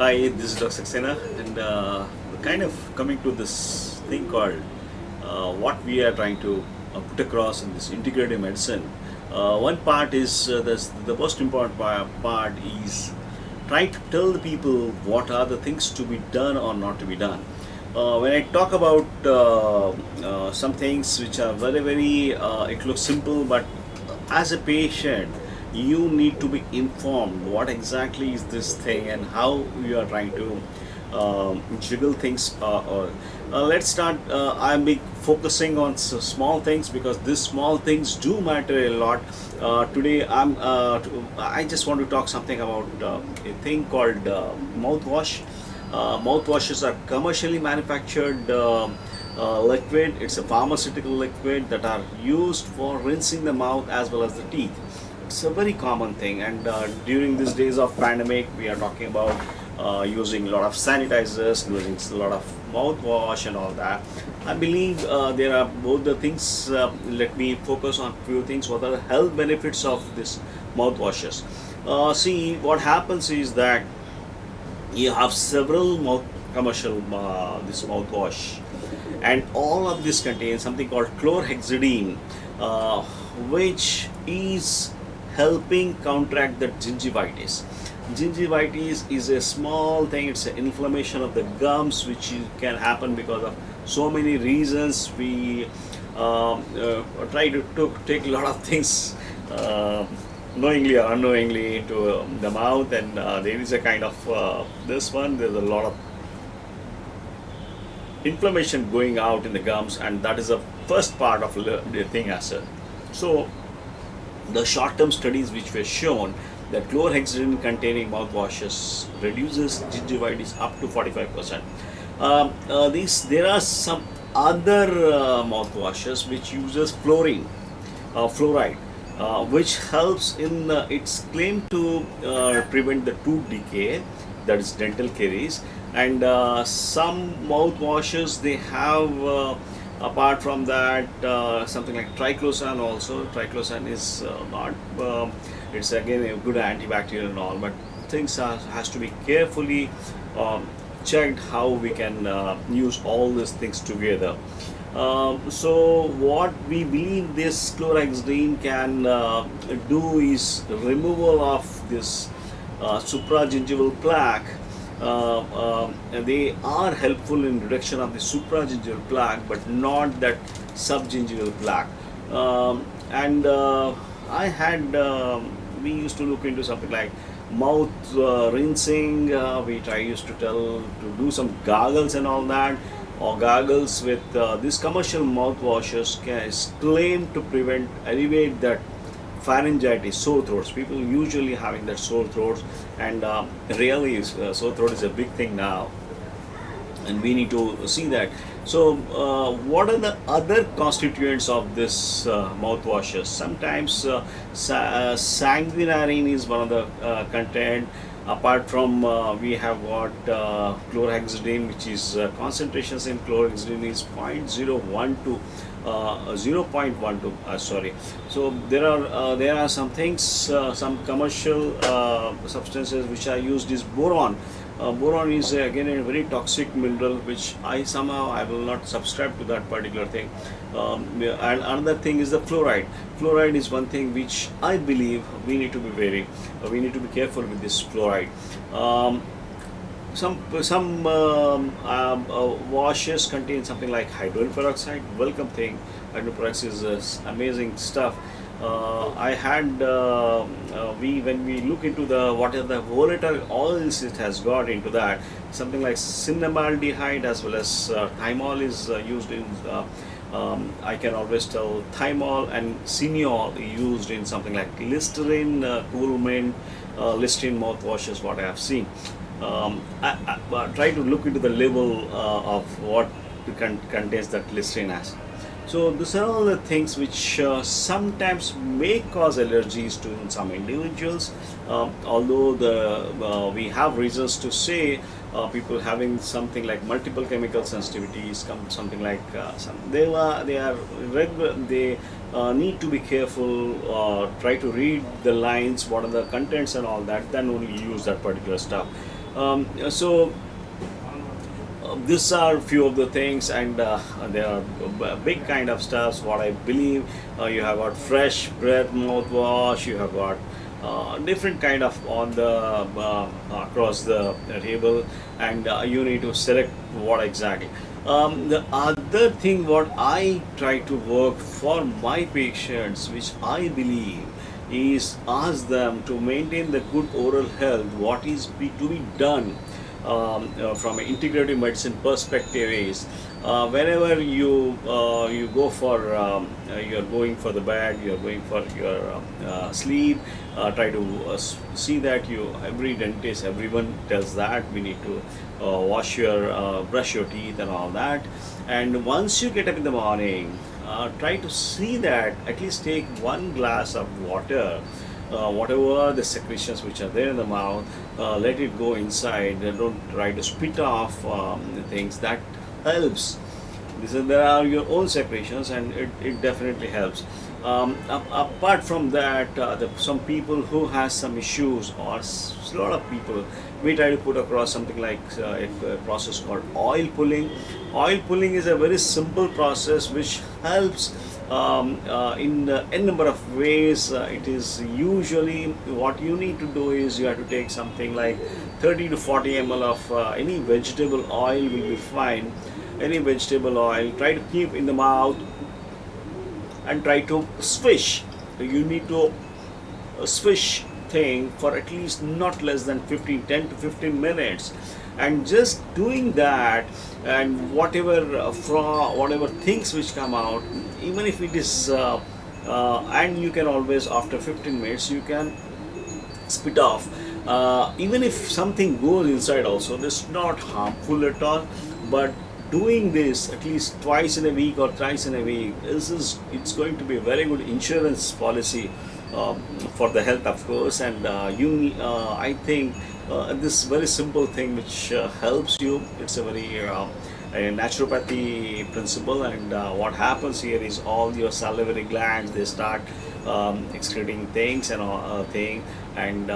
Hi, this is Dr. Saxena, and kind of coming to this thing called what we are trying to put across in this integrative medicine. One part is the most important part is trying to tell the people what are the things to be done or not to be done. When I talk about some things which are very, it looks simple, but as a patient, you need to be informed what exactly is this thing and how you are trying to jiggle things. Let's start. I'm be focusing on small things because these small things do matter a lot. Today, I just want to talk something about a thing called mouthwash. Mouthwashes are commercially manufactured liquid. It's a pharmaceutical liquid that are used for rinsing the mouth as well as the teeth. It's a very common thing, and during these days of pandemic, we are talking about using a lot of sanitizers, using a lot of mouthwash and all that. I believe there are both the things. Let me focus on few things. What are the health benefits of this mouthwashes? See, what happens is that you have several commercial this mouthwash, and all of this contains something called chlorhexidine, which is helping counteract the gingivitis. Gingivitis is a small thing. It's an inflammation of the gums which can happen because of so many reasons. We try to take a lot of things knowingly or unknowingly into the mouth, and there is a kind of this one, there's a lot of inflammation going out in the gums, and that is the first part of the thing as well. So the short-term studies which were shown that chlorhexidine containing mouthwashes reduces gingivitis up to 45%. There are some other mouthwashes which uses fluoride, which helps in its claim to prevent the tooth decay, that is dental caries. And some mouthwashes, they have apart from that something like triclosan. Also triclosan is not it's again a good antibacterial and all, but things has to be carefully checked how we can use all these things together. So what we believe this chlorhexidine can do is removal of this supragingival plaque. They are helpful in reduction of the supragingival plaque, but not that subgingival plaque. And I had we used to look into something like mouth rinsing. Used to tell to do some gargles and all that, or gargles with these commercial mouthwashes is claimed to alleviate that pharyngitis, sore throats. People usually having that sore throats, and really sore throat is a big thing now, and we need to see that. So what are the other constituents of this mouthwashes? Sometimes sanguinarine is one of the content. Apart from we have got chlorhexidine, which is concentrations in chlorhexidine is 0.01 to 0.12, sorry. So there are some things, some commercial substances which are used is boron. Boron is again a very toxic mineral, which I will not subscribe to that particular thing. And another thing is the fluoride. Fluoride is one thing which I believe we need to be careful with this fluoride. Some washes contain something like hydrogen peroxide. Welcome thing. Hydrogen peroxide is amazing stuff. I had when we look into the what are the volatile oils it has got into that, something like cinnamaldehyde as well as thymol is used in. I can always tell thymol and cineol used in something like Listerine, Coolmint, Listerine mouthwashes. What I have seen. I try to look into the label of what contains that Listerine as. So these are all the things which sometimes may cause allergies to in some individuals. Although we have reasons to say people having something like multiple chemical sensitivities, something like they need to be careful. Try to read the lines, what are the contents and all that. Then only use that particular stuff. So these are few of the things, and there are big kind of stuffs. What I believe, you have got fresh breath mouthwash. You have got different kind of on the across the table, and you need to select what exactly. The other thing what I try to work for my patients, which I believe is ask them to maintain the good oral health. What is to be done from an integrative medicine perspective is whenever you go for you're going for the bed, you're going for your sleep, try to see that you every dentist, everyone tells that we need to wash your brush your teeth and all that. And once you get up in the morning, try to see that at least take one glass of water, whatever the secretions which are there in the mouth, let it go inside. Don't try to spit off things. That helps. There are your own secretions, and it definitely helps. Apart from that, some people who has some issues, or a lot of people, we try to put across something like a process called oil pulling. Oil pulling is a very simple process which helps in a number of ways. It is usually what you need to do is you have to take something like 30 to 40 ml of any vegetable oil will be fine. Any vegetable oil, try to keep in the mouth and try to swish. You need to swish thing for at least not less than 10 to 15 minutes, and just doing that, and whatever things which come out, even if it is and you can always after 15 minutes you can spit off. Even if something goes inside also, this is not harmful at all, but doing this at least twice in a week or thrice in a week, it's going to be a very good insurance policy for the health, of course. And I think this very simple thing which helps you. It's a very a naturopathy principle, and what happens here is all your salivary glands, they start excreting things and and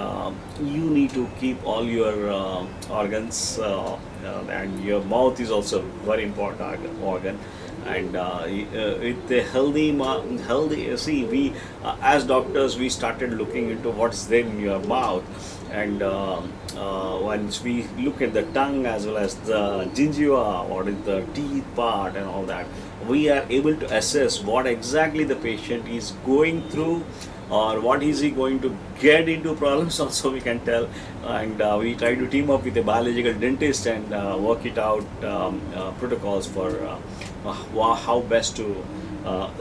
you need to keep all your organs, and your mouth is also very important organ. And with the healthy, see, we as doctors, we started looking into what's there in your mouth. And once we look at the tongue as well as the gingiva, what is the teeth part and all that, we are able to assess what exactly the patient is going through, or what is he going to get into problems. Also we can tell. And we try to team up with a biological dentist and work it out, protocols for how best to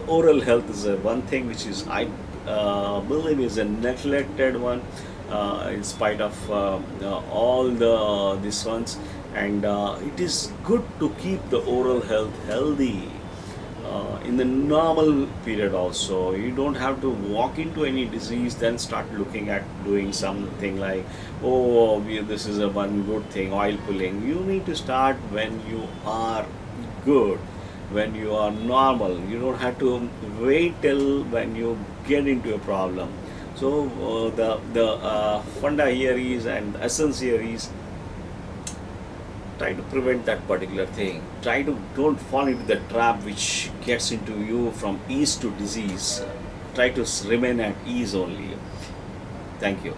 oral health is one thing which is I believe is a neglected one, in spite of all these ones. And it is good to keep the oral health healthy in the normal period also. You don't have to walk into any disease then start looking at doing something like, oh, this is a one good thing, oil pulling. You need to start when you are good, when you are normal. You don't have to wait till when you get into a problem. So the funda here is, and the essence here is, try to prevent that particular thing. Try to don't fall into the trap which gets into you from ease to disease. Try to remain at ease only. Thank you.